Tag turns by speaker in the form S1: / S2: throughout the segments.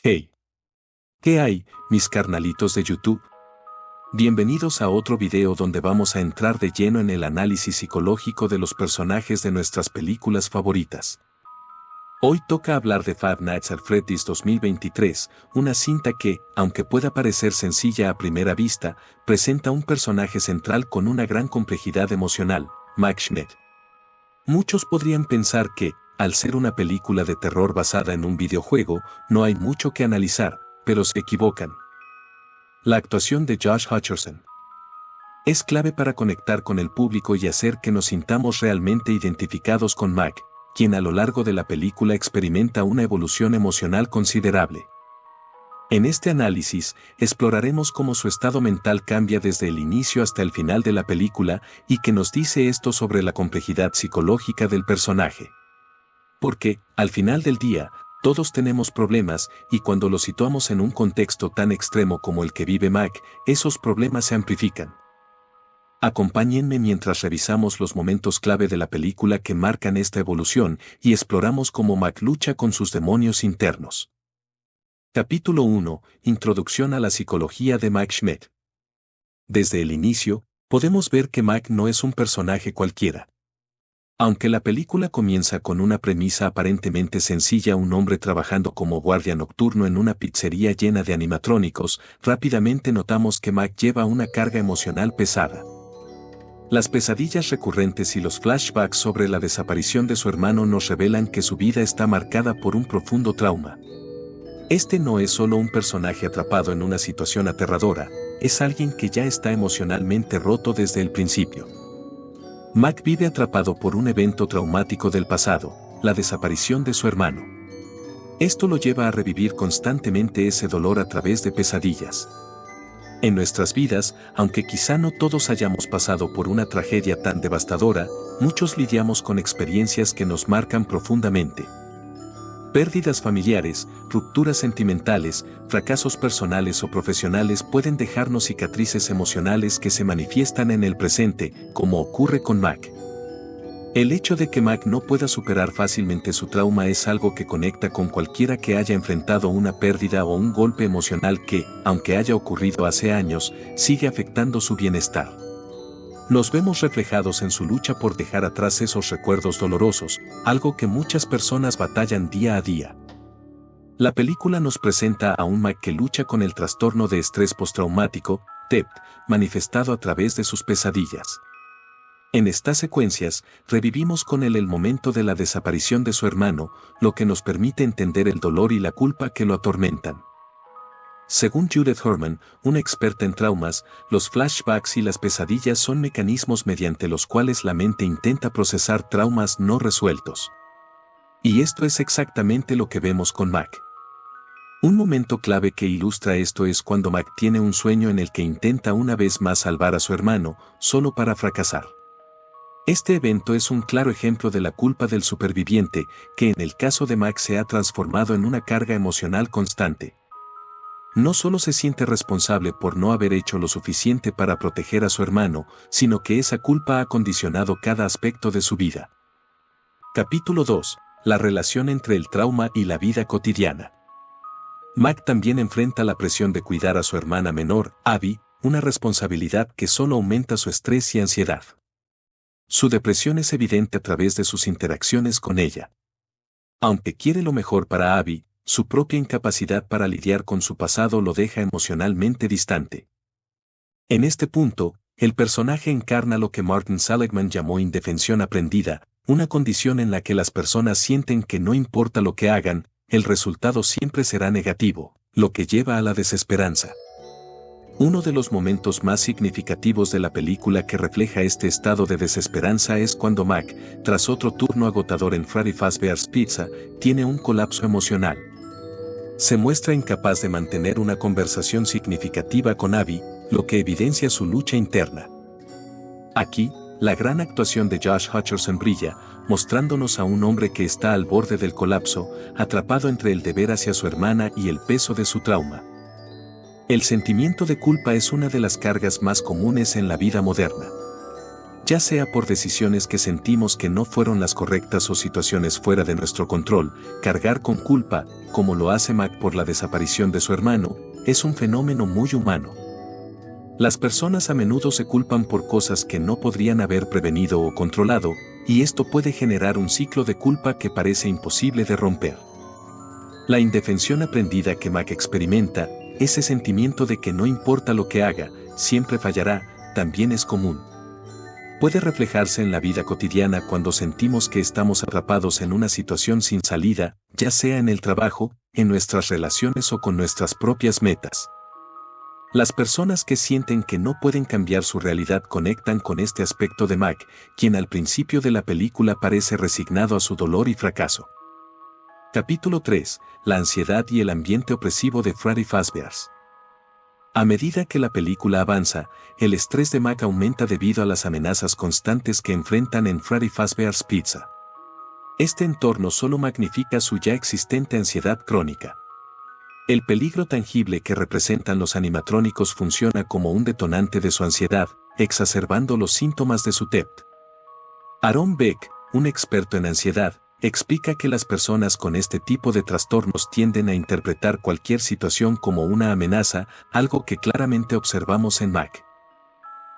S1: Hey, ¿qué hay, mis carnalitos de YouTube? Bienvenidos a otro video donde vamos a entrar de lleno en el análisis psicológico de los personajes de nuestras películas favoritas. Hoy toca hablar de Five Nights at Freddy's 2023, una cinta que, aunque pueda parecer sencilla a primera vista, presenta un personaje central con una gran complejidad emocional, Mike Schmidt. Muchos podrían pensar que, al ser una película de terror basada en un videojuego, no hay mucho que analizar, pero se equivocan. La actuación de Josh Hutcherson es clave para conectar con el público y hacer que nos sintamos realmente identificados con Mike, quien a lo largo de la película experimenta una evolución emocional considerable. En este análisis, exploraremos cómo su estado mental cambia desde el inicio hasta el final de la película y qué nos dice esto sobre la complejidad psicológica del personaje. Porque, al final del día, todos tenemos problemas y cuando los situamos en un contexto tan extremo como el que vive Mike, esos problemas se amplifican. Acompáñenme mientras revisamos los momentos clave de la película que marcan esta evolución y exploramos cómo Mike lucha con sus demonios internos. Capítulo 1. Introducción a la psicología de Mike Schmidt. Desde el inicio, podemos ver que Mike no es un personaje cualquiera. Aunque la película comienza con una premisa aparentemente sencilla, un hombre trabajando como guardia nocturno en una pizzería llena de animatrónicos, rápidamente notamos que Mike lleva una carga emocional pesada. Las pesadillas recurrentes y los flashbacks sobre la desaparición de su hermano nos revelan que su vida está marcada por un profundo trauma. Este no es solo un personaje atrapado en una situación aterradora, es alguien que ya está emocionalmente roto desde el principio. Mike vive atrapado por un evento traumático del pasado, la desaparición de su hermano. Esto lo lleva a revivir constantemente ese dolor a través de pesadillas. En nuestras vidas, aunque quizá no todos hayamos pasado por una tragedia tan devastadora, muchos lidiamos con experiencias que nos marcan profundamente. Pérdidas familiares, rupturas sentimentales, fracasos personales o profesionales pueden dejarnos cicatrices emocionales que se manifiestan en el presente, como ocurre con Mike. El hecho de que Mike no pueda superar fácilmente su trauma es algo que conecta con cualquiera que haya enfrentado una pérdida o un golpe emocional que, aunque haya ocurrido hace años, sigue afectando su bienestar. Nos vemos reflejados en su lucha por dejar atrás esos recuerdos dolorosos, algo que muchas personas batallan día a día. La película nos presenta a un Mike que lucha con el trastorno de estrés postraumático, TEPT, manifestado a través de sus pesadillas. En estas secuencias, revivimos con él el momento de la desaparición de su hermano, lo que nos permite entender el dolor y la culpa que lo atormentan. Según Judith Herman, una experta en traumas, los flashbacks y las pesadillas son mecanismos mediante los cuales la mente intenta procesar traumas no resueltos. Y esto es exactamente lo que vemos con Mike. Un momento clave que ilustra esto es cuando Mike tiene un sueño en el que intenta una vez más salvar a su hermano, solo para fracasar. Este evento es un claro ejemplo de la culpa del superviviente, que en el caso de Mike se ha transformado en una carga emocional constante. No solo se siente responsable por no haber hecho lo suficiente para proteger a su hermano, sino que esa culpa ha condicionado cada aspecto de su vida. Capítulo 2. La relación entre el trauma y la vida cotidiana. Mike también enfrenta la presión de cuidar a su hermana menor, Abby, una responsabilidad que solo aumenta su estrés y ansiedad. Su depresión es evidente a través de sus interacciones con ella. Aunque quiere lo mejor para Abby, su propia incapacidad para lidiar con su pasado lo deja emocionalmente distante. En este punto, el personaje encarna lo que Martin Seligman llamó indefensión aprendida, una condición en la que las personas sienten que no importa lo que hagan, el resultado siempre será negativo, lo que lleva a la desesperanza. Uno de los momentos más significativos de la película que refleja este estado de desesperanza es cuando Mike, tras otro turno agotador en Freddy Fazbear's Pizza, tiene un colapso emocional. Se muestra incapaz de mantener una conversación significativa con Abby, lo que evidencia su lucha interna. Aquí, la gran actuación de Josh Hutcherson brilla, mostrándonos a un hombre que está al borde del colapso, atrapado entre el deber hacia su hermana y el peso de su trauma. El sentimiento de culpa es una de las cargas más comunes en la vida moderna. Ya sea por decisiones que sentimos que no fueron las correctas o situaciones fuera de nuestro control, cargar con culpa, como lo hace Mac por la desaparición de su hermano, es un fenómeno muy humano. Las personas a menudo se culpan por cosas que no podrían haber prevenido o controlado, y esto puede generar un ciclo de culpa que parece imposible de romper. La indefensión aprendida que Mac experimenta, ese sentimiento de que no importa lo que haga, siempre fallará, también es común. Puede reflejarse en la vida cotidiana cuando sentimos que estamos atrapados en una situación sin salida, ya sea en el trabajo, en nuestras relaciones o con nuestras propias metas. Las personas que sienten que no pueden cambiar su realidad conectan con este aspecto de Mac, quien al principio de la película parece resignado a su dolor y fracaso. Capítulo 3. La ansiedad y el ambiente opresivo de Freddy Fazbear. A medida que la película avanza, el estrés de Mac aumenta debido a las amenazas constantes que enfrentan en Freddy Fazbear's Pizza. Este entorno solo magnifica su ya existente ansiedad crónica. El peligro tangible que representan los animatrónicos funciona como un detonante de su ansiedad, exacerbando los síntomas de su TEP. Aaron Beck, un experto en ansiedad, explica que las personas con este tipo de trastornos tienden a interpretar cualquier situación como una amenaza, algo que claramente observamos en Mac.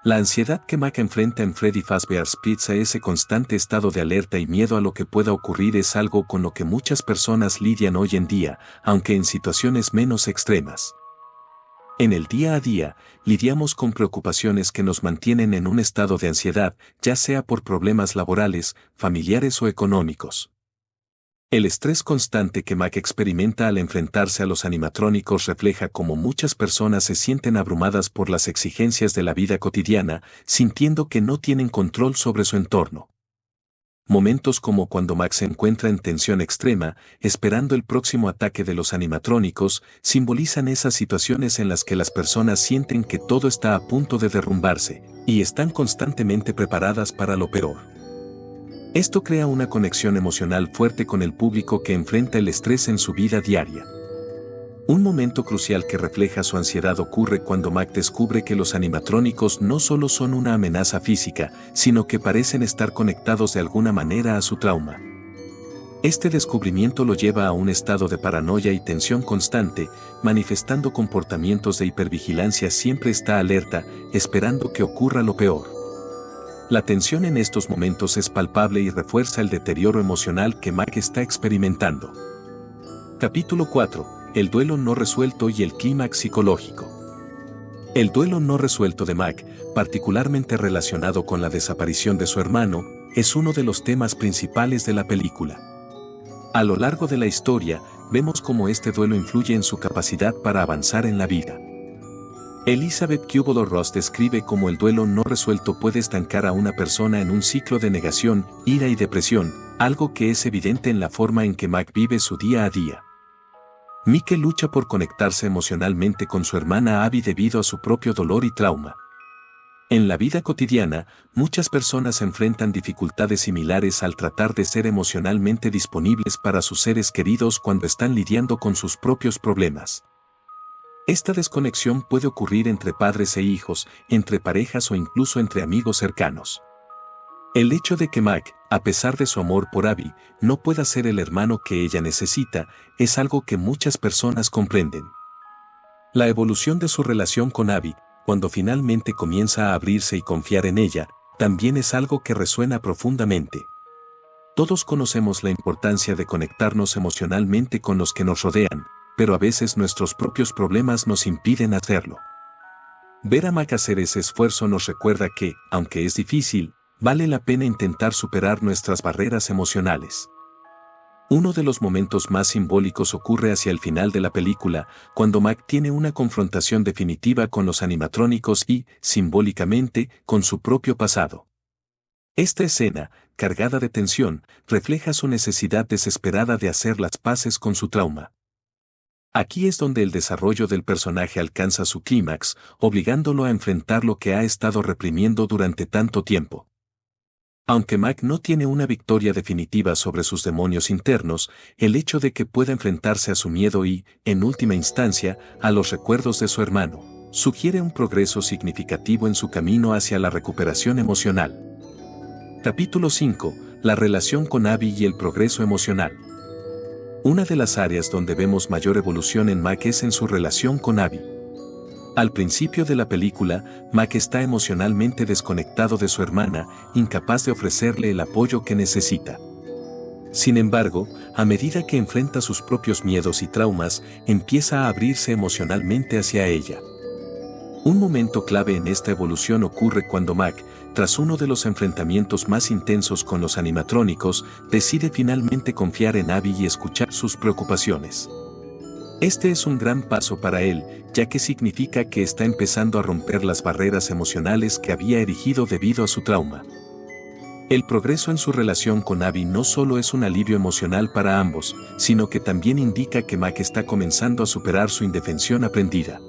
S1: La ansiedad que Mac enfrenta en Freddy Fazbear's Pizza, ese constante estado de alerta y miedo a lo que pueda ocurrir, es algo con lo que muchas personas lidian hoy en día, aunque en situaciones menos extremas. En el día a día, lidiamos con preocupaciones que nos mantienen en un estado de ansiedad, ya sea por problemas laborales, familiares o económicos. El estrés constante que Mac experimenta al enfrentarse a los animatrónicos refleja cómo muchas personas se sienten abrumadas por las exigencias de la vida cotidiana, sintiendo que no tienen control sobre su entorno. Momentos como cuando Mac se encuentra en tensión extrema, esperando el próximo ataque de los animatrónicos, simbolizan esas situaciones en las que las personas sienten que todo está a punto de derrumbarse, y están constantemente preparadas para lo peor. Esto crea una conexión emocional fuerte con el público que enfrenta el estrés en su vida diaria. Un momento crucial que refleja su ansiedad ocurre cuando Mac descubre que los animatrónicos no solo son una amenaza física, sino que parecen estar conectados de alguna manera a su trauma. Este descubrimiento lo lleva a un estado de paranoia y tensión constante, manifestando comportamientos de hipervigilancia. Siempre está alerta, esperando que ocurra lo peor. La tensión en estos momentos es palpable y refuerza el deterioro emocional que Mac está experimentando. Capítulo 4. El duelo no resuelto y el clímax psicológico. El duelo no resuelto de Mac, particularmente relacionado con la desaparición de su hermano, es uno de los temas principales de la película. A lo largo de la historia, vemos cómo este duelo influye en su capacidad para avanzar en la vida. Elizabeth Kubler-Ross describe cómo el duelo no resuelto puede estancar a una persona en un ciclo de negación, ira y depresión, algo que es evidente en la forma en que Mac vive su día a día. Mike lucha por conectarse emocionalmente con su hermana Abby debido a su propio dolor y trauma. En la vida cotidiana, muchas personas enfrentan dificultades similares al tratar de ser emocionalmente disponibles para sus seres queridos cuando están lidiando con sus propios problemas. Esta desconexión puede ocurrir entre padres e hijos, entre parejas o incluso entre amigos cercanos. El hecho de que Mac, a pesar de su amor por Abby, no pueda ser el hermano que ella necesita, es algo que muchas personas comprenden. La evolución de su relación con Abby, cuando finalmente comienza a abrirse y confiar en ella, también es algo que resuena profundamente. Todos conocemos la importancia de conectarnos emocionalmente con los que nos rodean, pero a veces nuestros propios problemas nos impiden hacerlo. Ver a Mac hacer ese esfuerzo nos recuerda que, aunque es difícil, vale la pena intentar superar nuestras barreras emocionales. Uno de los momentos más simbólicos ocurre hacia el final de la película, cuando Mac tiene una confrontación definitiva con los animatrónicos y, simbólicamente, con su propio pasado. Esta escena, cargada de tensión, refleja su necesidad desesperada de hacer las paces con su trauma. Aquí es donde el desarrollo del personaje alcanza su clímax, obligándolo a enfrentar lo que ha estado reprimiendo durante tanto tiempo. Aunque Mac no tiene una victoria definitiva sobre sus demonios internos, el hecho de que pueda enfrentarse a su miedo y, en última instancia, a los recuerdos de su hermano, sugiere un progreso significativo en su camino hacia la recuperación emocional. Capítulo 5. La relación con Abby y el progreso emocional. Una de las áreas donde vemos mayor evolución en Mac es en su relación con Abby. Al principio de la película, Mac está emocionalmente desconectado de su hermana, incapaz de ofrecerle el apoyo que necesita. Sin embargo, a medida que enfrenta sus propios miedos y traumas, empieza a abrirse emocionalmente hacia ella. Un momento clave en esta evolución ocurre cuando Mac, tras uno de los enfrentamientos más intensos con los animatrónicos, decide finalmente confiar en Abby y escuchar sus preocupaciones. Este es un gran paso para él, ya que significa que está empezando a romper las barreras emocionales que había erigido debido a su trauma. El progreso en su relación con Abby no solo es un alivio emocional para ambos, sino que también indica que Mac está comenzando a superar su indefensión aprendida.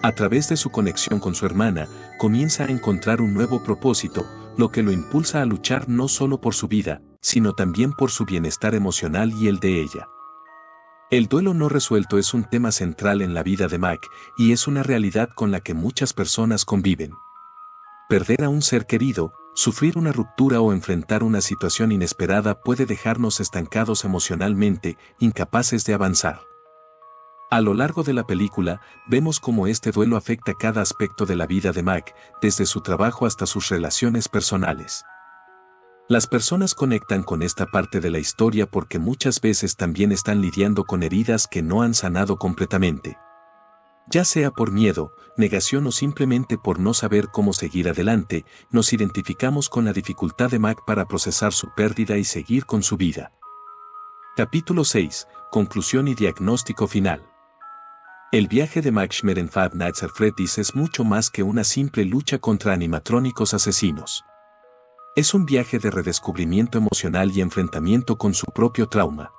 S1: A través de su conexión con su hermana, comienza a encontrar un nuevo propósito, lo que lo impulsa a luchar no solo por su vida, sino también por su bienestar emocional y el de ella. El duelo no resuelto es un tema central en la vida de Mac, y es una realidad con la que muchas personas conviven. Perder a un ser querido, sufrir una ruptura o enfrentar una situación inesperada puede dejarnos estancados emocionalmente, incapaces de avanzar. A lo largo de la película, vemos cómo este duelo afecta cada aspecto de la vida de Mac, desde su trabajo hasta sus relaciones personales. Las personas conectan con esta parte de la historia porque muchas veces también están lidiando con heridas que no han sanado completamente. Ya sea por miedo, negación o simplemente por no saber cómo seguir adelante, nos identificamos con la dificultad de Mac para procesar su pérdida y seguir con su vida. Capítulo 6. Conclusión y diagnóstico final. El viaje de Mac Schmidt en Five Nights at Freddy's es mucho más que una simple lucha contra animatrónicos asesinos. Es un viaje de redescubrimiento emocional y enfrentamiento con su propio trauma.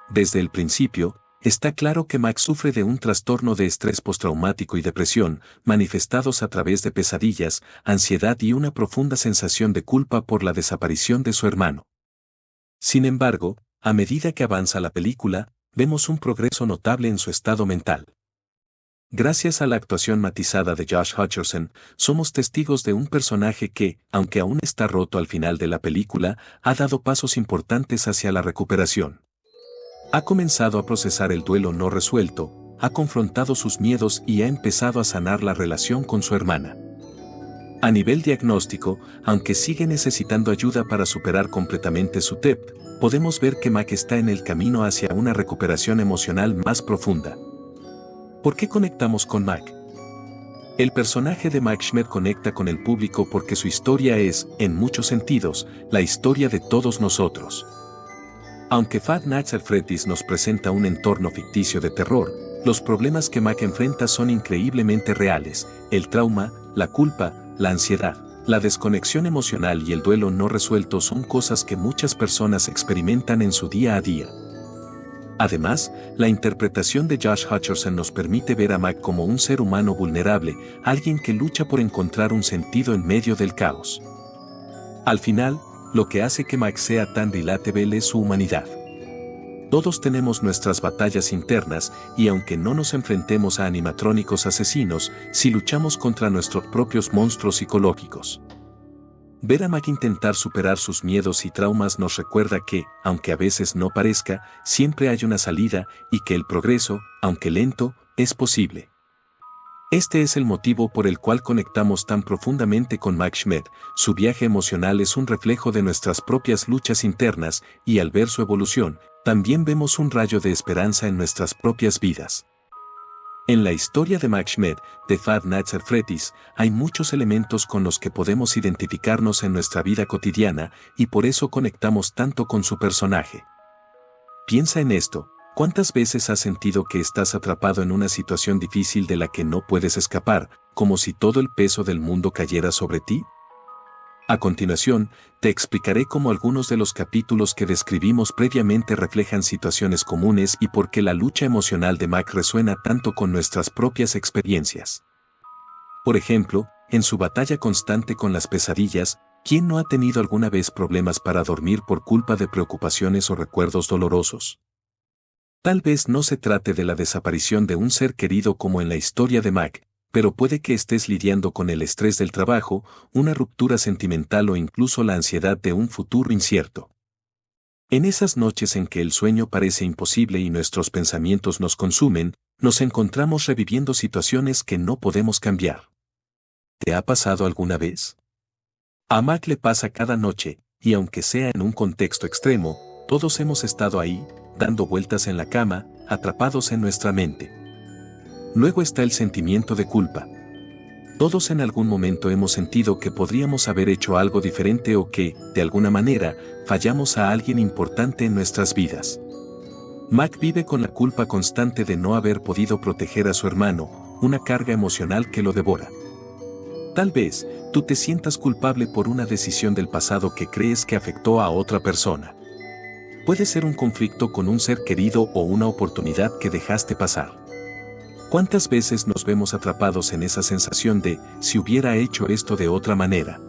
S1: Desde el principio, está claro que Mac sufre de un trastorno de estrés postraumático y depresión, manifestados a través de pesadillas, ansiedad y una profunda sensación de culpa por la desaparición de su hermano. Sin embargo, a medida que avanza la película, vemos un progreso notable en su estado mental. Gracias a la actuación matizada de Josh Hutcherson, somos testigos de un personaje que, aunque aún está roto al final de la película, ha dado pasos importantes hacia la recuperación. Ha comenzado a procesar el duelo no resuelto, ha confrontado sus miedos y ha empezado a sanar la relación con su hermana. A nivel diagnóstico, aunque sigue necesitando ayuda para superar completamente su TEP, podemos ver que Mac está en el camino hacia una recuperación emocional más profunda. ¿Por qué conectamos con Mac? El personaje de Mac Schmidt conecta con el público porque su historia es, en muchos sentidos, la historia de todos nosotros. Aunque Five Nights at Freddy's nos presenta un entorno ficticio de terror, los problemas que Mac enfrenta son increíblemente reales: el trauma, la culpa, la ansiedad, la desconexión emocional y el duelo no resuelto son cosas que muchas personas experimentan en su día a día. Además, la interpretación de Josh Hutcherson nos permite ver a Mac como un ser humano vulnerable, alguien que lucha por encontrar un sentido en medio del caos. Al final, lo que hace que Mac sea tan relatable es su humanidad. Todos tenemos nuestras batallas internas, y aunque no nos enfrentemos a animatrónicos asesinos, sí luchamos contra nuestros propios monstruos psicológicos. Ver a Mac intentar superar sus miedos y traumas nos recuerda que, aunque a veces no parezca, siempre hay una salida, y que el progreso, aunque lento, es posible. Este es el motivo por el cual conectamos tan profundamente con Mac Schmidt. Su viaje emocional es un reflejo de nuestras propias luchas internas, y al ver su evolución, también vemos un rayo de esperanza en nuestras propias vidas. En la historia de Mac Schmidt, de Five Nights at Freddy's, hay muchos elementos con los que podemos identificarnos en nuestra vida cotidiana, y por eso conectamos tanto con su personaje. Piensa en esto: ¿cuántas veces has sentido que estás atrapado en una situación difícil de la que no puedes escapar, como si todo el peso del mundo cayera sobre ti? A continuación, te explicaré cómo algunos de los capítulos que describimos previamente reflejan situaciones comunes y por qué la lucha emocional de Mac resuena tanto con nuestras propias experiencias. Por ejemplo, en su batalla constante con las pesadillas, ¿quién no ha tenido alguna vez problemas para dormir por culpa de preocupaciones o recuerdos dolorosos? Tal vez no se trate de la desaparición de un ser querido como en la historia de Mac, pero puede que estés lidiando con el estrés del trabajo, una ruptura sentimental o incluso la ansiedad de un futuro incierto. En esas noches en que el sueño parece imposible y nuestros pensamientos nos consumen, nos encontramos reviviendo situaciones que no podemos cambiar. ¿Te ha pasado alguna vez? A Mac le pasa cada noche, y aunque sea en un contexto extremo, todos hemos estado ahí, dando vueltas en la cama, atrapados en nuestra mente. Luego está el sentimiento de culpa. Todos en algún momento hemos sentido que podríamos haber hecho algo diferente o que, de alguna manera, fallamos a alguien importante en nuestras vidas. Mac vive con la culpa constante de no haber podido proteger a su hermano, una carga emocional que lo devora. Tal vez, tú te sientas culpable por una decisión del pasado que crees que afectó a otra persona. Puede ser un conflicto con un ser querido o una oportunidad que dejaste pasar. ¿Cuántas veces nos vemos atrapados en esa sensación de, si hubiera hecho esto de otra manera?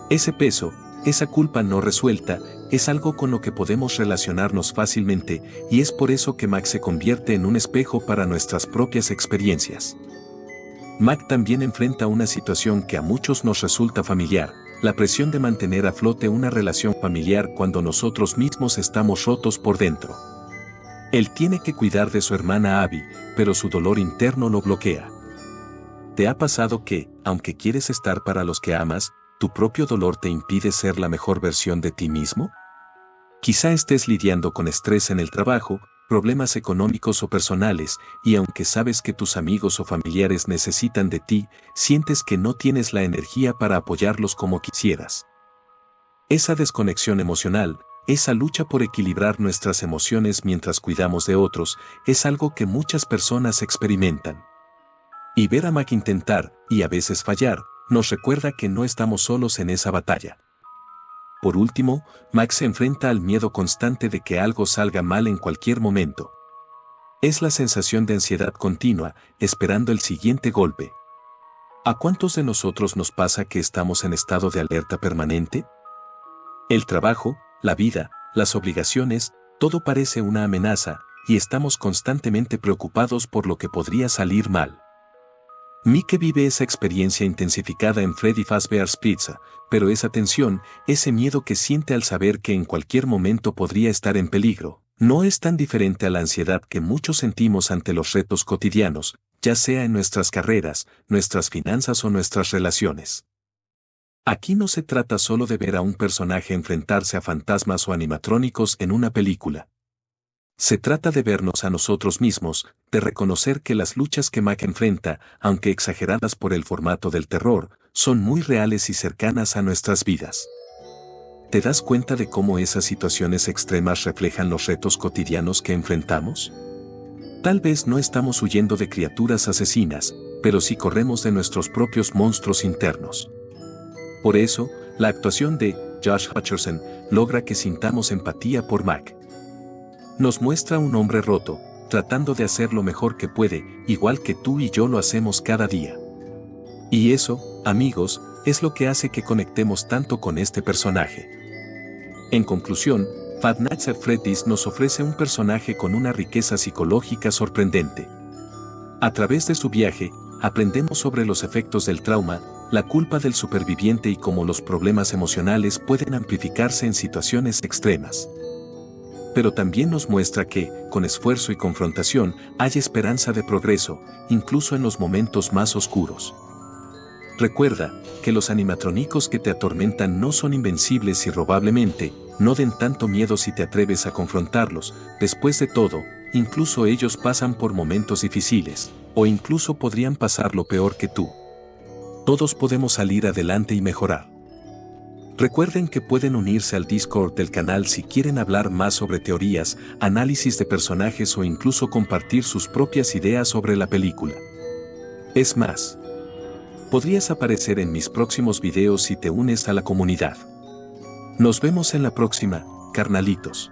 S1: Ese peso, esa culpa no resuelta, es algo con lo que podemos relacionarnos fácilmente, y es por eso que Mac se convierte en un espejo para nuestras propias experiencias. Mac también enfrenta una situación que a muchos nos resulta familiar, la presión de mantener a flote una relación familiar cuando nosotros mismos estamos rotos por dentro. Él tiene que cuidar de su hermana Abby, pero su dolor interno lo bloquea. ¿Te ha pasado que, aunque quieres estar para los que amas, tu propio dolor te impide ser la mejor versión de ti mismo? Quizá estés lidiando con estrés en el trabajo, problemas económicos o personales, y aunque sabes que tus amigos o familiares necesitan de ti, sientes que no tienes la energía para apoyarlos como quisieras. Esa desconexión emocional, esa lucha por equilibrar nuestras emociones mientras cuidamos de otros, es algo que muchas personas experimentan. Y ver a Mac intentar, y a veces fallar, nos recuerda que no estamos solos en esa batalla. Por último, Mac se enfrenta al miedo constante de que algo salga mal en cualquier momento. Es la sensación de ansiedad continua, esperando el siguiente golpe. ¿A cuántos de nosotros nos pasa que estamos en estado de alerta permanente? El trabajo, la vida, las obligaciones, todo parece una amenaza, y estamos constantemente preocupados por lo que podría salir mal. Mike vive esa experiencia intensificada en Freddy Fazbear's Pizza, pero esa tensión, ese miedo que siente al saber que en cualquier momento podría estar en peligro, no es tan diferente a la ansiedad que muchos sentimos ante los retos cotidianos, ya sea en nuestras carreras, nuestras finanzas o nuestras relaciones. Aquí no se trata solo de ver a un personaje enfrentarse a fantasmas o animatrónicos en una película. Se trata de vernos a nosotros mismos, de reconocer que las luchas que Mac enfrenta, aunque exageradas por el formato del terror, son muy reales y cercanas a nuestras vidas. ¿Te das cuenta de cómo esas situaciones extremas reflejan los retos cotidianos que enfrentamos? Tal vez no estamos huyendo de criaturas asesinas, pero sí corremos de nuestros propios monstruos internos. Por eso, la actuación de Josh Hutcherson logra que sintamos empatía por Mac. Nos muestra un hombre roto, tratando de hacer lo mejor que puede, igual que tú y yo lo hacemos cada día. Y eso, amigos, es lo que hace que conectemos tanto con este personaje. En conclusión, Five Nights at Freddy's nos ofrece un personaje con una riqueza psicológica sorprendente. A través de su viaje, aprendemos sobre los efectos del trauma, la culpa del superviviente y cómo los problemas emocionales pueden amplificarse en situaciones extremas. Pero también nos muestra que, con esfuerzo y confrontación, hay esperanza de progreso, incluso en los momentos más oscuros. Recuerda que los animatrónicos que te atormentan no son invencibles y probablemente no den tanto miedo si te atreves a confrontarlos. Después de todo, incluso ellos pasan por momentos difíciles, o incluso podrían pasar lo peor que tú. Todos podemos salir adelante y mejorar. Recuerden que pueden unirse al Discord del canal si quieren hablar más sobre teorías, análisis de personajes o incluso compartir sus propias ideas sobre la película. Es más, podrías aparecer en mis próximos videos si te unes a la comunidad. Nos vemos en la próxima, carnalitos.